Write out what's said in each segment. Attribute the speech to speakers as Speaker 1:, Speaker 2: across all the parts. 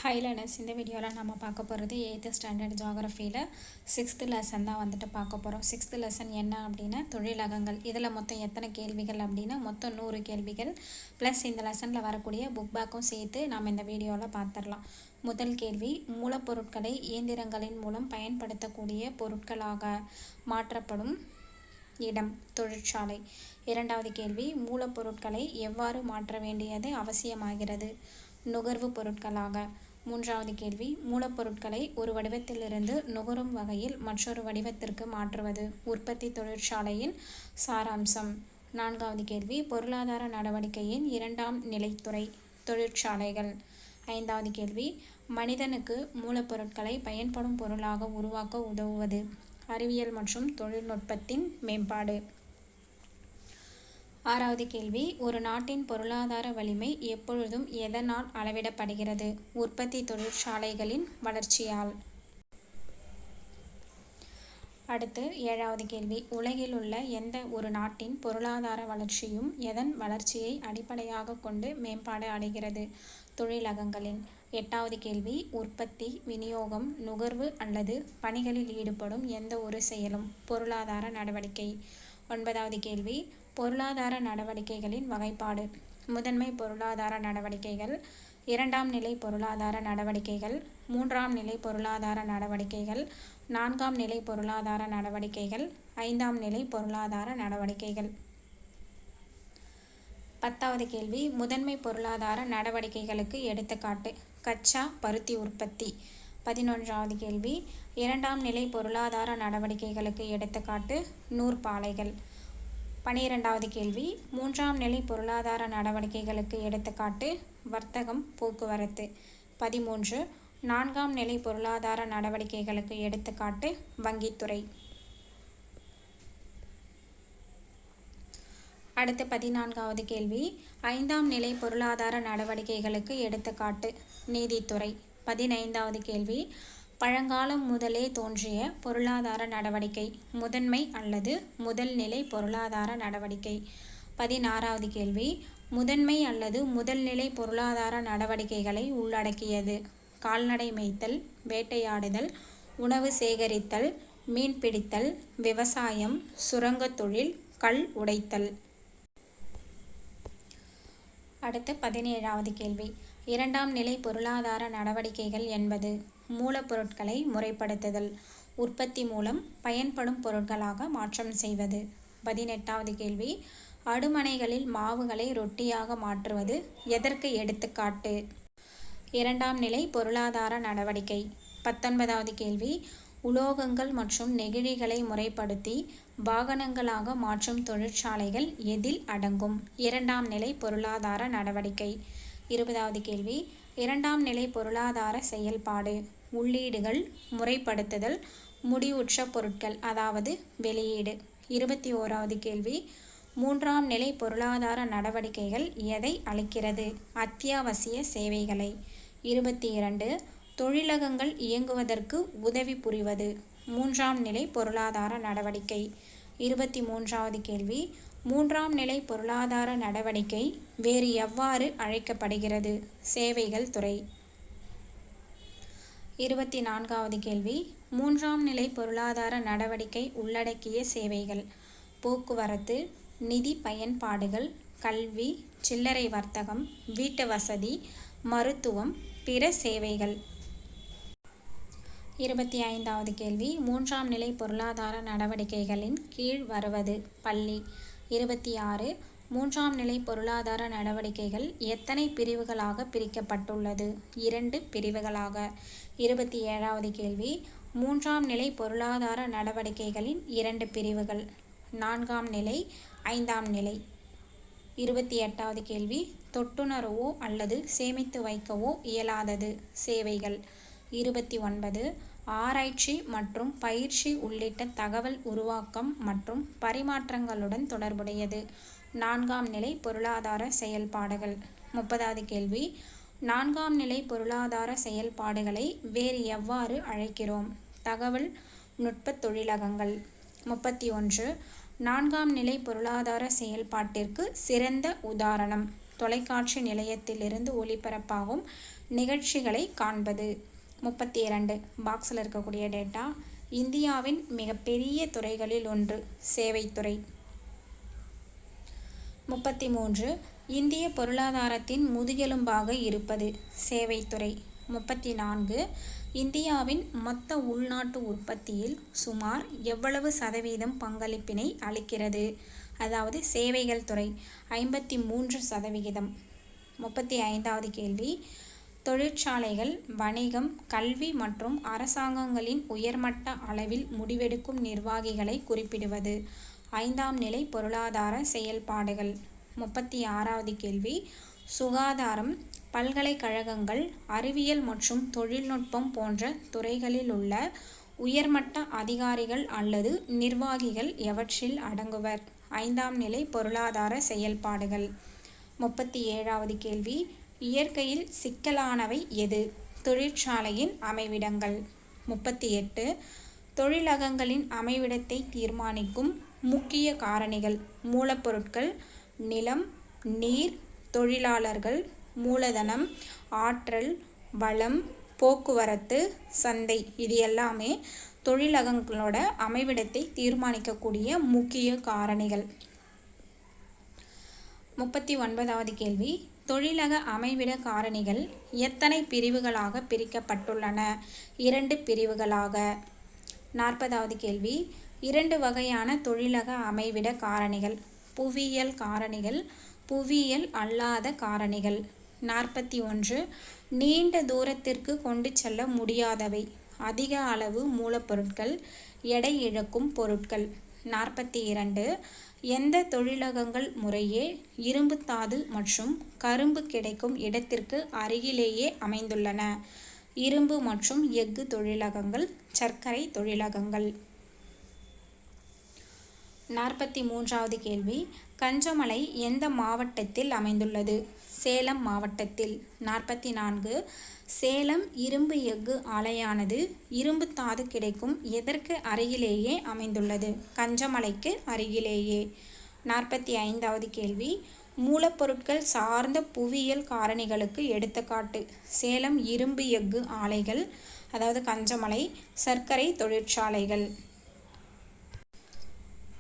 Speaker 1: Hi learners, இந்த வீடியோவில் நம்ம பார்க்க போகிறது 8th ஸ்டாண்டர்ட் ஜியாகிரஃபியில் 6th லெசன் தான் பார்க்க போகிறோம். 6th லெசன் என்ன அப்படின்னா தொழிலகங்கள். இதில் மொத்தம் எத்தனை கேள்விகள் அப்படின்னா மொத்தம் 100 கேள்விகள் ப்ளஸ் இந்த லெசனில் வரக்கூடிய புக் பேக்கும் சேர்த்து நம்ம இந்த வீடியோவில் பார்த்துடலாம். முதல் கேள்வி, மூலப்பொருட்களை இயந்திரங்களின் மூலம் பயன்படுத்தக்கூடிய பொருட்களாக மாற்றப்படும் இடம் தொழிற்சாலை. இரண்டாவது கேள்வி, மூலப்பொருட்களை எவ்வாறு மாற்ற வேண்டியது அவசியமாகிறது? நுகர்வு பொருட்களாக. மூன்றாவது கேள்வி, மூலப்பொருட்களை ஒரு வடிவத்திலிருந்து நுகரும் வகையில் மற்றொரு வடிவத்திற்கு மாற்றுவது உற்பத்தி தொழிற்சாலையின் சாராம்சம். நான்காவது கேள்வி, பொருளாதார நடவடிக்கையின் இரண்டாம் நிலைத்துறை தொழிற்சாலைகள். ஐந்தாவது கேள்வி, மனிதனுக்கு மூலப்பொருட்களை பயன்படும் பொருளாக உருவாக்க உதவுவது அறிவியல் மற்றும் தொழில்நுட்பத்தின் மேம்பாடு. ஆறாவது கேள்வி, ஒரு நாட்டின் பொருளாதார வலிமை எப்பொழுதும் எதனால் அளவிடப்படுகிறது? உற்பத்தி தொழிற்சாலைகளின் வளர்ச்சியால். அடுத்து ஏழாவது கேள்வி, உலகில் உள்ள எந்த ஒரு நாட்டின் பொருளாதார வளர்ச்சியும் எதன் வளர்ச்சியை அடிப்படையாக கொண்டு மேம்பாடு அடைகிறது? தொழிலகங்களின். எட்டாவது கேள்வி, உற்பத்தி, விநியோகம், நுகர்வு அல்லது பணிகளில் ஈடுபடும் எந்த ஒரு செயலும் பொருளாதார நடவடிக்கை. ஒன்பதாவது கேள்வி, பொருளாதார நடவடிக்கைகளின் வகைப்பாடு. முதன்மை பொருளாதார நடவடிக்கைகள், இரண்டாம் நிலை பொருளாதார நடவடிக்கைகள், மூன்றாம் நிலை பொருளாதார நடவடிக்கைகள், நான்காம் நிலை பொருளாதார நடவடிக்கைகள், ஐந்தாம் நிலை பொருளாதார நடவடிக்கைகள். பத்தாவது கேள்வி, முதன்மை பொருளாதார நடவடிக்கைகளுக்கு எடுத்துக்காட்டு கச்சா பருத்தி உற்பத்தி. பதினொன்றாவது கேள்வி, இரண்டாம் நிலை பொருளாதார நடவடிக்கைகளுக்கு எடுத்துக்காட்டு நூற்பாலைகள். 12வது கேள்வி, மூன்றாம் நிலை பொருளாதார நடவடிக்கைகளுக்கு எடுத்துக்காட்டு வர்த்தகம், போக்குவரத்து. 13, நான்காம் நிலை பொருளாதார நடவடிக்கைகளுக்கு எடுத்துக்காட்டு வங்கித்துறை. அடுத்து 14வது கேள்வி, ஐந்தாம் நிலை பொருளாதார நடவடிக்கைகளுக்கு எடுத்துக்காட்டு நீதித்துறை. 15வது கேள்வி, பழங்காலம் முதலே தோன்றிய பொருளாதார நடவடிக்கை முதன்மை அல்லது முதல் நிலை பொருளாதார நடவடிக்கை. 16வது கேள்வி, முதன்மை அல்லது முதல் நிலை பொருளாதார நடவடிக்கைகளை உள்ளடக்கியது கால்நடை மேய்த்தல், வேட்டையாடுதல், உணவு சேகரித்தல், மீன்பிடித்தல், விவசாயம், சுரங்கத் தொழில், கல் உடைத்தல். அடுத்து 17வது கேள்வி, இரண்டாம் நிலை பொருளாதார நடவடிக்கைகள் என்பது மூலப்பொருட்களை முறைப்படுத்துதல், உற்பத்தி மூலம் பயன்படும் பொருட்களாக மாற்றம் செய்வது. 18வது கேள்வி, அடுமனைகளில் மாவுகளை ரொட்டியாக மாற்றுவது எதற்கு எடுத்துக்காட்டு? இரண்டாம் நிலை பொருளாதார நடவடிக்கை. 19வது கேள்வி, உலோகங்கள் மற்றும் நெகிழிகளை முறைப்படுத்தி வாகனங்களாக மாற்றும் தொழிற்சாலைகள் எதில் அடங்கும்? இரண்டாம் நிலை பொருளாதார நடவடிக்கை. 20வது கேள்வி, இரண்டாம் நிலை பொருளாதார செயல்பாடு உள்ளீடுகள், முறைப்படுத்துதல், முடிவுற்ற பொருட்கள் அதாவது வெளியீடு. 21வது கேள்வி, மூன்றாம் நிலை பொருளாதார நடவடிக்கைகள் எதை அளிக்கிறது? அத்தியாவசிய சேவைகளை. 22, தொழிலகங்கள் இயங்குவதற்கு உதவி புரிவது மூன்றாம் நிலை பொருளாதார நடவடிக்கை. 23வது கேள்வி, மூன்றாம் நிலை பொருளாதார நடவடிக்கை வேறு எவ்வாறு அழைக்கப்படுகிறது? சேவைகள் துறை. 24வது கேள்வி, மூன்றாம் நிலை பொருளாதார நடவடிக்கை உள்ளடக்கிய சேவைகள் போக்குவரத்து, நிதி பயன்பாடுகள், கல்வி, சில்லறை வர்த்தகம், வீட்டு வசதி, மருத்துவம், பிற சேவைகள். 25வது கேள்வி, மூன்றாம் நிலை பொருளாதார நடவடிக்கைகளின் கீழ் வருவது பள்ளி. 26, மூன்றாம் நிலை பொருளாதார நடவடிக்கைகள் எத்தனை பிரிவுகளாக பிரிக்கப்பட்டுள்ளது? 2 பிரிவுகளாக. 27வது கேள்வி, மூன்றாம் நிலை பொருளாதார நடவடிக்கைகளின் 2 பிரிவுகள் நான்காம் நிலை, ஐந்தாம் நிலை. 28வது கேள்வி, தொட்டுணரவோ அல்லது சேமித்து வைக்கவோ இயலாதது சேவைகள். 29, ஆராய்ச்சி மற்றும் பயிற்சி உள்ளிட்ட தகவல் உருவாக்கம் மற்றும் பரிமாற்றங்களுடன் தொடர்புடையது நான்காம் நிலை பொருளாதார செயல்பாடுகள். 30வது கேள்வி, நான்காம் நிலை பொருளாதார செயல்பாடுகளை வேறு எவ்வாறு அழைக்கிறோம்? தகவல் நுட்ப தொழிலகங்கள். 31, நான்காம் நிலை பொருளாதார செயல்பாட்டிற்கு சிறந்த உதாரணம் தொலைக்காட்சி நிலையத்திலிருந்து ஒளிபரப்பாகும் நிகழ்ச்சிகளை காண்பது. 32 பாக்ஸில் இருக்கக்கூடிய டேட்டா. இந்தியாவின் மிகப்பெரிய துறைகளில் ஒன்று சேவைத்துறை. 33 இந்திய பொருளாதாரத்தின் முதுகெலும்பாக இருப்பது சேவைத்துறை. 34 இந்தியாவின் மொத்த உள்நாட்டு உற்பத்தியில் சுமார் எவ்வளவு சதவீதம் பங்களிப்பினை அளிக்கிறது? அதாவது சேவைகள் துறை 53%. 35வது கேள்வி. தொழிற்சாலைகள், வணிகம், கல்வி மற்றும் அரசாங்கங்களின் உயர்மட்ட அளவில் முடிவெடுக்கும் நிர்வாகிகளை குறிப்பிடுவது. 5ஆம் நிலை பொருளாதார செயல்பாடுகள். 36வது கேள்வி. சுகாதாரம், பல்கலைக்கழகங்கள், அறிவியல் மற்றும் தொழில்நுட்பம் போன்ற துறைகளில் உள்ள உயர்மட்ட அதிகாரிகள் அல்லது நிர்வாகிகள் எவற்றில் அடங்குவர்? 5ஆம் நிலை பொருளாதார செயல்பாடுகள். 37வது கேள்வி. இயற்கையில் சிக்கலானவை எது? தொழிற்சாலையின் அமைவிடங்கள். 38 தொழிலகங்களின் அமைவிடத்தை தீர்மானிக்கும் முக்கிய காரணிகள். மூலப்பொருட்கள், நிலம், நீர், தொழிலாளர்கள், மூலதனம், ஆற்றல், வளம், போக்குவரத்து, சந்தை. இது எல்லாமே தொழிலகங்களோட அமைவிடத்தை தீர்மானிக்கக்கூடிய முக்கிய காரணிகள். 39வது கேள்வி. தொழிலக அமைவிட காரணிகள் எத்தனை பிரிவுகளாக பிரிக்கப்பட்டுள்ளன? 2 பிரிவுகளாக. 40வது கேள்வி. 2 வகையான தொழிலக அமைவிட காரணிகள். புவியியல் காரணிகள், புவியியல் அல்லாத காரணிகள். 41 நீண்ட தூரத்திற்கு கொண்டு செல்ல முடியாதவை. அதிக அளவு மூலப்பொருட்கள், எடை இழக்கும் பொருட்கள். 42 எந்த தொழிலகங்கள் முறையே இரும்புத்தாது மற்றும் கரும்பு கிடைக்கும் இடத்திற்கு அருகிலேயே அமைந்துள்ளன? இரும்பு மற்றும் எஃகு தொழிலகங்கள், சர்க்கரை தொழிலகங்கள். 43வது கேள்வி. கஞ்சமலை எந்த மாவட்டத்தில் அமைந்துள்ளது? சேலம் மாவட்டத்தில். 44 சேலம் இரும்பு எஃகு ஆலையானது இரும்புத்தாது கிடைக்கும் எதற்கு அருகிலேயே அமைந்துள்ளது? கஞ்சமலைக்கு அருகிலேயே. 45வது கேள்வி. மூலப்பொருட்கள் சார்ந்த புவியியல் காரணிகளுக்கு எடுத்துக்காட்டு. சேலம் இரும்பு எஃகு ஆலைகள், அதாவது கஞ்சமலை, சர்க்கரை தொழிற்சாலைகள்.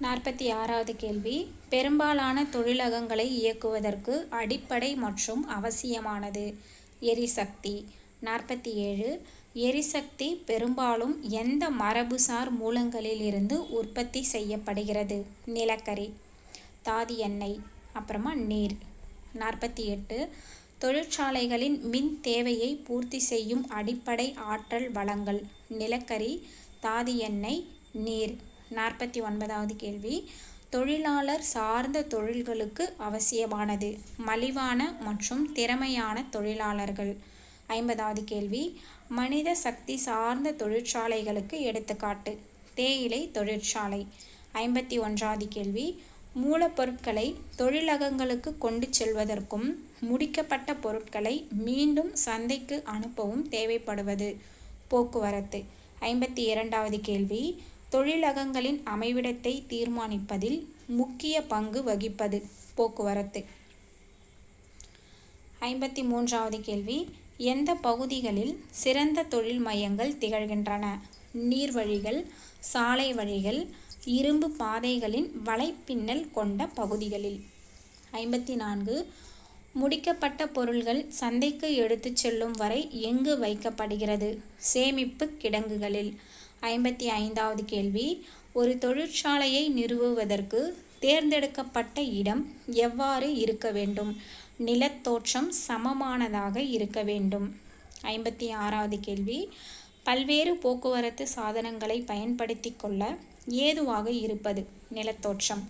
Speaker 1: 46வது கேள்வி. பெரும்பாலான தொழிலகங்களை இயக்குவதற்கு அடிப்படை மற்றும் அவசியமானது. எரிசக்தி. 47 எரிசக்தி பெரும்பாலும் எந்த மரபுசார் மூலங்களிலிருந்து உற்பத்தி செய்யப்படுகிறது? நிலக்கரி, தாது எண்ணெய், அப்புறமா நீர். 48 தொழிற்சாலைகளின் மின் தேவையை பூர்த்தி செய்யும் அடிப்படை ஆற்றல் வளங்கள். நிலக்கரி, தாது எண்ணெய், நீர். 49வது கேள்வி. தொழிலாளர் சார்ந்த தொழில்களுக்கு அவசியமானது. மலிவான மற்றும் திறமையான தொழிலாளர்கள். 50வது கேள்வி. மனித சக்தி சார்ந்த தொழிற்சாலைகளுக்கு எடுத்துக்காட்டு. தேயிலை தொழிற்சாலை. 51வது கேள்வி. மூலப்பொருட்களை தொழிலகங்களுக்கு கொண்டு செல்வதற்கும் முடிக்கப்பட்ட பொருட்களை மீண்டும் சந்தைக்கு அனுப்பவும் தேவைப்படுவது போக்குவரத்து. 52வது கேள்வி. தொழிலகங்களின் அமைவிடத்தை தீர்மானிப்பதில் முக்கிய பங்கு வகிப்பது போக்குவரத்து. 53வது கேள்வி. எந்த பகுதிகளில் சிறந்த தொழில் மையங்கள் திகழ்கின்றன? நீர்வழிகள், சாலை வழிகள், இரும்பு பாதைகளின் வலைப்பின்னல் கொண்ட பகுதிகளில். 54 முடிக்கப்பட்ட பொருள்கள் சந்தைக்கு எடுத்துச் செல்லும் வரை எங்கு வைக்கப்படுகிறது? சேமிப்பு கிடங்குகளில். 55வது கேள்வி. ஒரு தொழிற்சாலையை நிறுவுவதற்கு தேர்ந்தெடுக்கப்பட்ட இடம் எவ்வாறு இருக்க வேண்டும்? நிலத்தோற்றம் சமமானதாக இருக்க வேண்டும். 56வது கேள்வி. பல்வேறு போக்குவரத்து சாதனங்களை பயன்படுத்தி கொள்ள ஏதுவாக இருப்பது நிலத்தோற்றம்.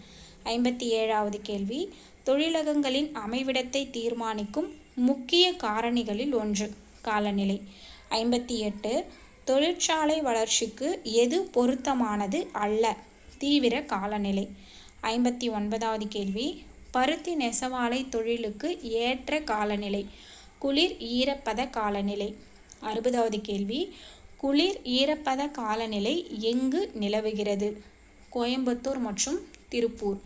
Speaker 1: 57வது கேள்வி. தொழிலகங்களின் அமைவிடத்தை தீர்மானிக்கும் முக்கிய காரணிகளில் ஒன்று காலநிலை. 58 தொழிற்சாலை வளர்ச்சிக்கு எது பொருத்தமானது அல்ல? தீவிர காலநிலை. 59வது கேள்வி. பருத்தி நெசவாலை தொழிலுக்கு ஏற்ற காலநிலை. குளிர் ஈரப்பத காலநிலை. 60வது கேள்வி. குளிர் ஈரப்பத காலநிலை எங்கு நிலவுகிறது? கோயம்புத்தூர் மற்றும் திருப்பூர்.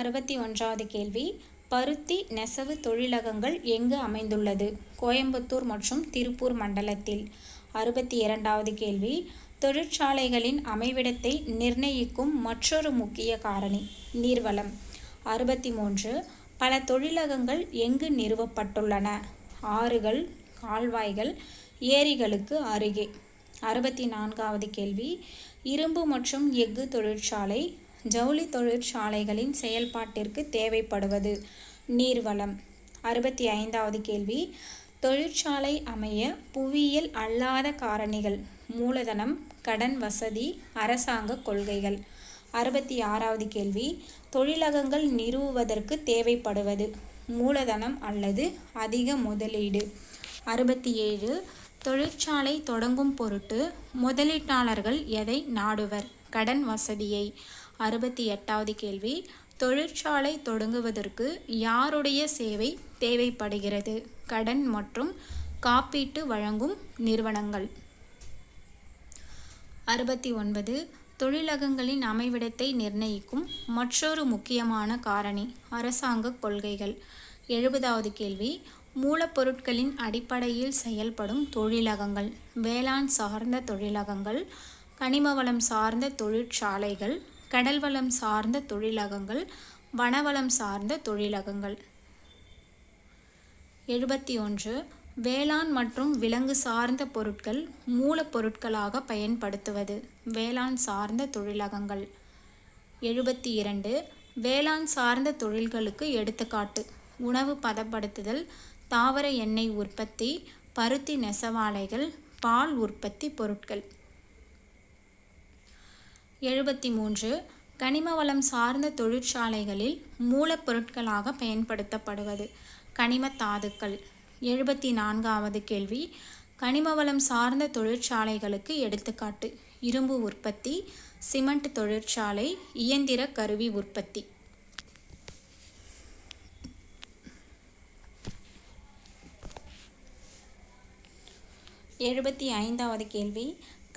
Speaker 1: 61வது கேள்வி. பருத்தி நெசவு தொழிலகங்கள் எங்கு அமைந்துள்ளது? கோயம்புத்தூர் மற்றும் திருப்பூர் மண்டலத்தில். 62வது கேள்வி, தொழிற்சாலைகளின் அமைவிடத்தை நிர்ணயிக்கும் மற்றொரு முக்கிய காரணி நீர்வளம். 63, பல தொழிலகங்கள் எங்கு நிறுவப்பட்டுள்ளன? ஆறுகள், கால்வாய்கள், ஏரிகளுக்கு அருகே. 64வது கேள்வி, இரும்பு மற்றும் எஃகு தொழிற்சாலை ஜவுளி தொழிற்சாலைகளின் செயல்பாட்டிற்கு தேவைப்படுவது நீர்வளம். 65வது கேள்வி, தொழிற்சாலை அமைய புவியியல் அல்லாத காரணிகள் மூலதனம், கடன் வசதி, அரசாங்க கொள்கைகள். 66வது கேள்வி, தொழிலகங்கள் நிறுவுவதற்கு தேவைப்படுவது மூலதனம் அல்லது அதிக முதலீடு. 67, தொழிற்சாலை தொடங்கும் பொருட்டு முதலீட்டாளர்கள் எதை நாடுவர்? கடன் வசதியை. 68வது கேள்வி, தொழிற்சாலை தொடங்குவதற்கு யாருடைய சேவை தேவைப்படுகிறது? கடன் மற்றும் காப்பீட்டு வழங்கும் நிறுவனங்கள். 69, தொழிலகங்களின் அமைவிடத்தை நிர்ணயிக்கும் மற்றொரு முக்கியமான காரணி அரசாங்க கொள்கைகள். 70வது கேள்வி, மூலப்பொருட்களின் அடிப்படையில் செயல்படும் தொழிலகங்கள் வேளாண் சார்ந்த தொழிலகங்கள், கனிமவளம் சார்ந்த தொழிற்சாலைகள், கடல்வளம் சார்ந்த தொழிலகங்கள், வனவளம் சார்ந்த தொழிலகங்கள். 71, வேளாண் மற்றும் விலங்கு சார்ந்த பொருட்கள் மூலப்பொருட்களாக பயன்படுத்துவது வேளாண் சார்ந்த தொழிலகங்கள். 72, வேளாண் சார்ந்த தொழில்களுக்கு எடுத்துக்காட்டு உணவு பதப்படுத்துதல், தாவர எண்ணெய் உற்பத்தி, பருத்தி நெசவாலைகள், பால் உற்பத்தி பொருட்கள். 73, கனிமவளம் சார்ந்த தொழிற்சாலைகளில் மூலப்பொருட்களாக பயன்படுத்தப்படுவது கனிம தாதுக்கள். 74வது கேள்வி, கனிமவளம் சார்ந்த தொழிற்சாலைகளுக்கு எடுத்துக்காட்டு இரும்பு உற்பத்தி, சிமெண்ட் தொழிற்சாலை, இயந்திர கருவி உற்பத்தி. 75வது கேள்வி,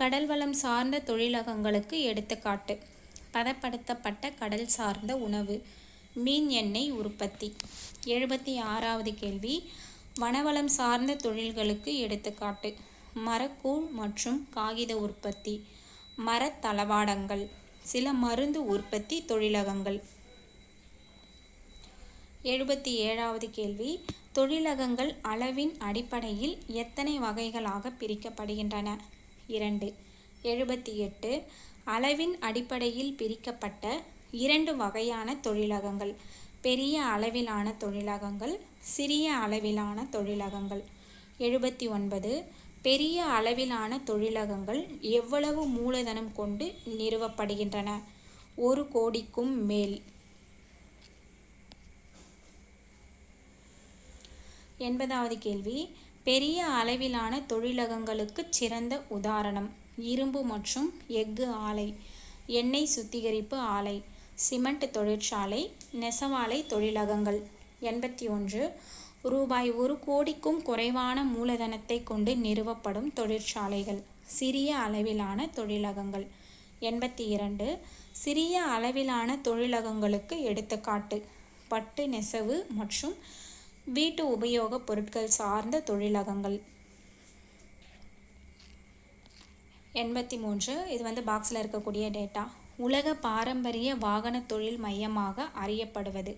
Speaker 1: கடல்வளம் சார்ந்த தொழிலகங்களுக்கு எடுத்துக்காட்டு பதப்படுத்தப்பட்ட கடல் சார்ந்த உணவு, மீன் எண்ணெய் உற்பத்தி. 76வது கேள்வி, வனவளம் சார்ந்த தொழில்களுக்கு எடுத்துக்காட்டு மரக்கூழ் மற்றும் காகித உற்பத்தி, மரத் தளவாடங்கள், சில மருந்து உற்பத்தி தொழிலகங்கள். 77வது கேள்வி, தொழிலகங்கள் அளவின் அடிப்படையில் எத்தனை வகைகளாக பிரிக்கப்படுகின்றன? 2. 78, அளவின் அடிப்படையில் பிரிக்கப்பட்ட 2 வகையான தொழிலகங்கள் பெரிய அளவிலான தொழிலகங்கள், சிறிய அளவிலான தொழிலகங்கள். 79, பெரிய அளவிலான தொழிலகங்கள் எவ்வளவு மூலதனம் கொண்டு நிறுவப்படுகின்றன? 1 கோடிக்கும் மேல். 80வது கேள்வி, பெரிய அளவிலான தொழிலகங்களுக்கு சிறந்த உதாரணம் இரும்பு மற்றும் எஃகு ஆலை, எண்ணெய் சுத்திகரிப்பு ஆலை, சிமெண்ட் தொழிற்சாலை, நெசவாலை தொழிலகங்கள். 81, ரூபாய் 1 கோடிக்கும் குறைவான மூலதனத்தை கொண்டு நிறுவப்படும் தொழிற்சாலைகள் சிறிய அளவிலான தொழிலகங்கள். 82, சிறிய அளவிலான தொழிலகங்களுக்கு எடுத்துக்காட்டு பட்டு நெசவு மற்றும் வீட்டு உபயோகப் பொருட்கள் சார்ந்த தொழிலகங்கள். 83, இது பாக்ஸில் இருக்கக்கூடிய டேட்டா. உலக பாரம்பரிய வாகன தொழில் மையமாக அறியப்படுவது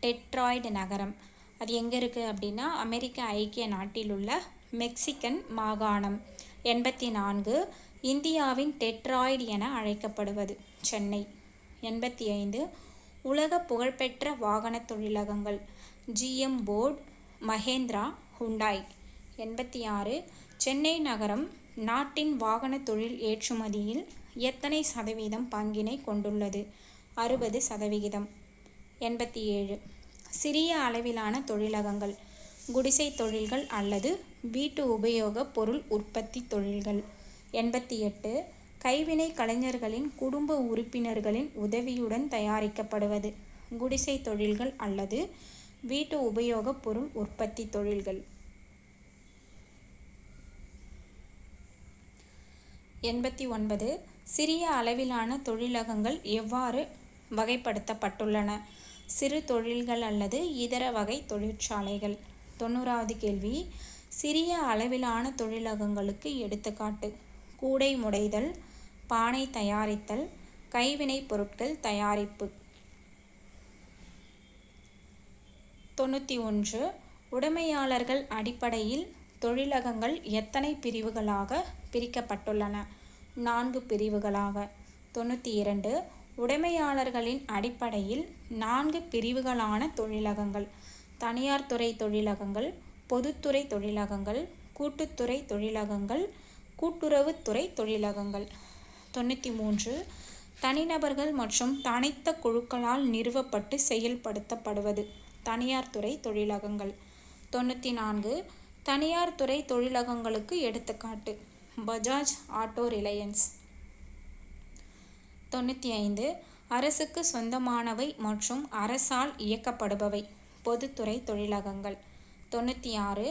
Speaker 1: டெட்ராய்டு நகரம். அது எங்கே இருக்குது அப்படின்னா அமெரிக்க ஐக்கிய நாட்டில் உள்ள மெக்சிகன் மாகாணம். 84, இந்தியாவின் டெட்ராய்டு என அழைக்கப்படுவது சென்னை. 85, உலக புகழ்பெற்ற வாகன தொழிலகங்கள் GM board, Mahindra, Hyundai. 86, Chennai நகரம் நாட்டின் வாகன தொழில் ஏற்றுமதியில் எத்தனை சதவீதம் பங்கினை கொண்டுள்ளது? 60%. 87, சிறிய அளவிலான தொழிலகங்கள் குடிசை தொழில்கள் அல்லது வீட்டு உபயோக பொருள் உற்பத்தி தொழில்கள். 88, கைவினை கலைஞர்களின் குடும்ப உறுப்பினர்களின் உதவியுடன் தயாரிக்கப்படுவது குடிசை தொழில்கள் அல்லது வீட்டு உபயோக பொருள் உற்பத்தி தொழில்கள். 89, சிறிய அளவிலான தொழிலகங்கள் எவ்வாறு வகைப்படுத்தப்பட்டுள்ளன? சிறு தொழில்கள் அல்லது இதர வகை தொழிற்சாலைகள். 90வது கேள்வி, சிறிய அளவிலான தொழிலகங்களுக்கு எடுத்துக்காட்டு. கூடை முடைதல், பானை தயாரித்தல், கைவினைப் பொருட்கள் தயாரிப்பு. 91 உடைமையாளர்கள் அடிப்படையில் தொழிலகங்கள் எத்தனை பிரிவுகளாக பிரிக்கப்பட்டுள்ளன? 4 பிரிவுகளாக. 92 உடைமையாளர்களின் அடிப்படையில் 4 பிரிவுகளான தொழிலகங்கள். தனியார் துறை தொழிலகங்கள், பொதுத்துறை தொழிலகங்கள், கூட்டுத்துறை தொழிலகங்கள், கூட்டுறவுத்துறை தொழிலகங்கள். 93 தனிநபர்கள் மற்றும் தனித்த குழுக்களால் நிறுவப்பட்டு செயல்படுத்தப்படுவது. தனியார் துறை தொழிலகங்கள். 94 தனியார் துறை தொழிலகங்களுக்கு எடுத்துக்காட்டு. Bajaj auto Reliance. 95 அரசுக்கு சொந்தமானவை மற்றும் அரசால் இயக்கப்படுபவை. பொதுத்துறை தொழிலகங்கள். 96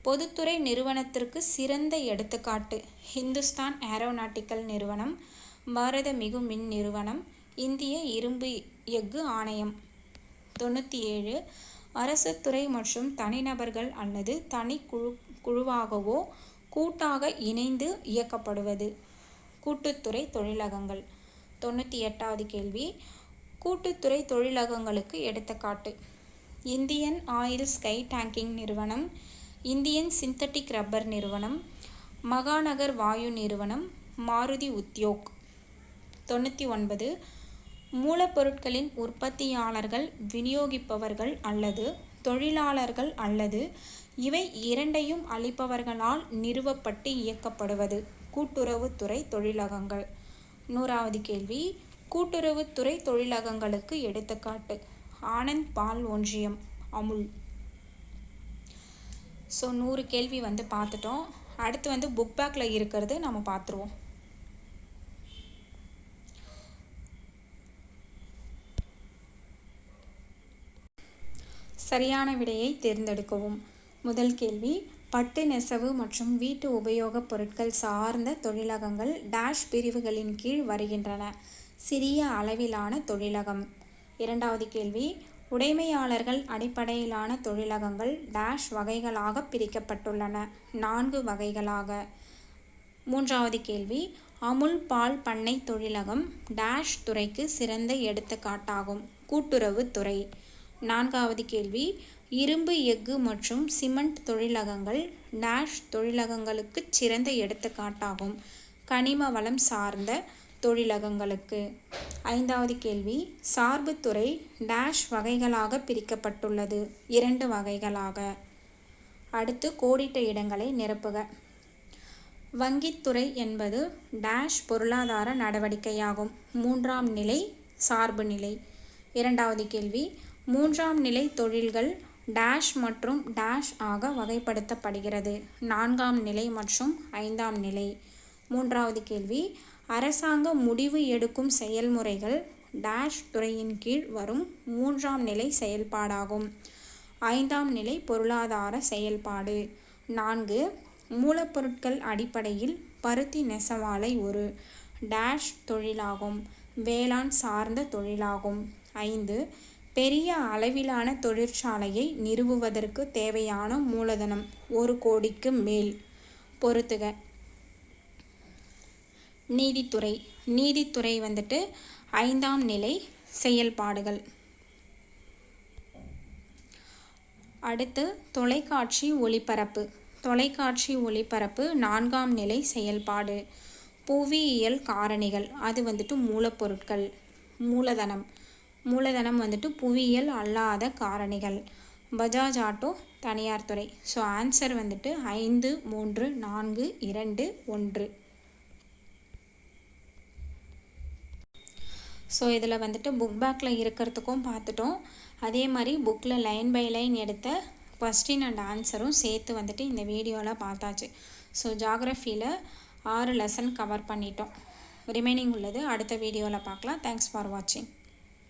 Speaker 1: பொதுத்துறை நிறுவனத்திற்கு சிறந்த எடுத்துக்காட்டு. ஹிந்துஸ்தான் ஏரோநாட்டிக்கல் நிறுவனம், பாரத மிகு மின் நிறுவனம், இந்திய இரும்பு எஃகு ஆணையம். 97 அரசு துறை மற்றும் தனிநபர்கள் அல்லது குழுவாகவோ கூட்டாக இணைந்து இயக்கப்படுவது. கூட்டுத்துறை தொழிலகங்கள். 98வது கேள்வி, கூட்டுத்துறை தொழிலகங்களுக்கு எடுத்துக்காட்டு. இந்தியன் ஆயில் ஸ்கை டேங்கிங் நிறுவனம், இந்தியன் சிந்தட்டிக் ரப்பர் நிறுவனம், மகாநகர் வாயு நிறுவனம், மாருதி உத்யோக். 99 மூலப்பொருட்களின் உற்பத்தியாளர்கள், விநியோகிப்பவர்கள் அல்லது தொழிலாளர்கள் அல்லது இவை இரண்டையும் அளிப்பவர்களால் நிறுவப்பட்டு இயக்கப்படுவது. கூட்டுறவுத்துறை தொழிலகங்கள். 100வது கேள்வி, கூட்டுறவுத்துறை தொழிலகங்களுக்கு எடுத்துக்காட்டு. ஆனந்த் பால் ஒன்றியம், அமுல். ஸோ 100 கேள்வி பார்த்துட்டோம். அடுத்து புக் பேக்கில் இருக்கிறது நம்ம பார்த்துருவோம். சரியான விடையை தேர்ந்தெடுக்கவும். முதல் கேள்வி, பட்டு நெசவு மற்றும் வீட்டு உபயோகப் பொருட்கள் சார்ந்த தொழிலகங்கள் டேஷ் பிரிவுகளின் கீழ் வருகின்றன. சிறிய அளவிலான தொழிலகம். இரண்டாவது கேள்வி, உடைமையாளர்கள் அடிப்படையிலான தொழிலகங்கள் டேஷ் வகைகளாக பிரிக்கப்பட்டுள்ளன. 4 வகைகளாக. மூன்றாவது கேள்வி, அமுல் பால் பண்ணை தொழிலகம் டேஷ் துறைக்கு சிறந்த எடுத்துக்காட்டாகும். கூட்டுறவு துறை. 4வது கேள்வி, இரும்பு எஃகு மற்றும் சிமெண்ட் தொழிலகங்கள் டேஷ் தொழிலகங்களுக்கு சிறந்த எடுத்துக்காட்டாகும். கனிம வளம் சார்ந்த தொழிலகங்களுக்கு. 5வது கேள்வி, சார்புத்துறை டேஷ் வகைகளாக பிரிக்கப்பட்டுள்ளது. 2 வகைகளாக. அடுத்து கோடிட்ட இடங்களை நிரப்புக. வங்கித்துறை என்பது டேஷ் பொருளாதார நடவடிக்கையாகும். 3ஆம் நிலை சார்பு நிலை. 2வது கேள்வி, 3ஆம் நிலை தொழில்கள் டேஷ் மற்றும் டேஷ் ஆக வகைப்படுத்தப்படுகிறது. 4ஆம் நிலை மற்றும் 5ஆம் நிலை. 3வது கேள்வி, அரசாங்க முடிவு எடுக்கும் செயல்முறைகள் டேஷ் துறையின் கீழ் வரும் 3ஆம் நிலை செயல்பாடாகும். 5ஆம் நிலை பொருளாதார செயல்பாடு. 4 மூலப்பொருட்கள் அடிப்படையில் பருத்தி நெசவாலை ஒரு டேஷ் தொழிலாகும். வேளாண் சார்ந்த தொழிலாகும். 5 பெரிய அளவிலான தொழிற்சாலையை நிறுவுவதற்கு தேவையான மூலதனம் 1 கோடிக்கு மேல். பொறுத்துக. நீதித்துறை. நீதித்துறை 5ஆம் நிலை செயல்பாடுகள். அடுத்து தொலைக்காட்சி ஒளிபரப்பு. தொலைக்காட்சி ஒளிபரப்பு 4ஆம் நிலை செயல்பாடு. புவியியல் காரணிகள், அது மூலப்பொருட்கள். மூலதனம். மூலதனம் புவியியல் அல்லாத காரணிகள். பஜாஜ் ஆட்டோ தனியார் துறை. So answer 5, 3, 4, 2, 1. ஸோ இதில் புக் பேக்கில் இருக்கிறதுக்கும் பார்த்துட்டோம். அதே மாதிரி புக்கில் லைன் பை லைன் எடுத்த கொஸ்டின் அண்ட் ஆன்சரும் சேர்த்து இந்த வீடியோவில் பார்த்தாச்சு. ஸோ ஜாகிரஃபியில் 6 லெசன் கவர் பண்ணிட்டோம். ரிமைனிங் உள்ளது அடுத்த வீடியோவில் பார்க்கலாம். தேங்க்ஸ் ஃபார் வாட்சிங்.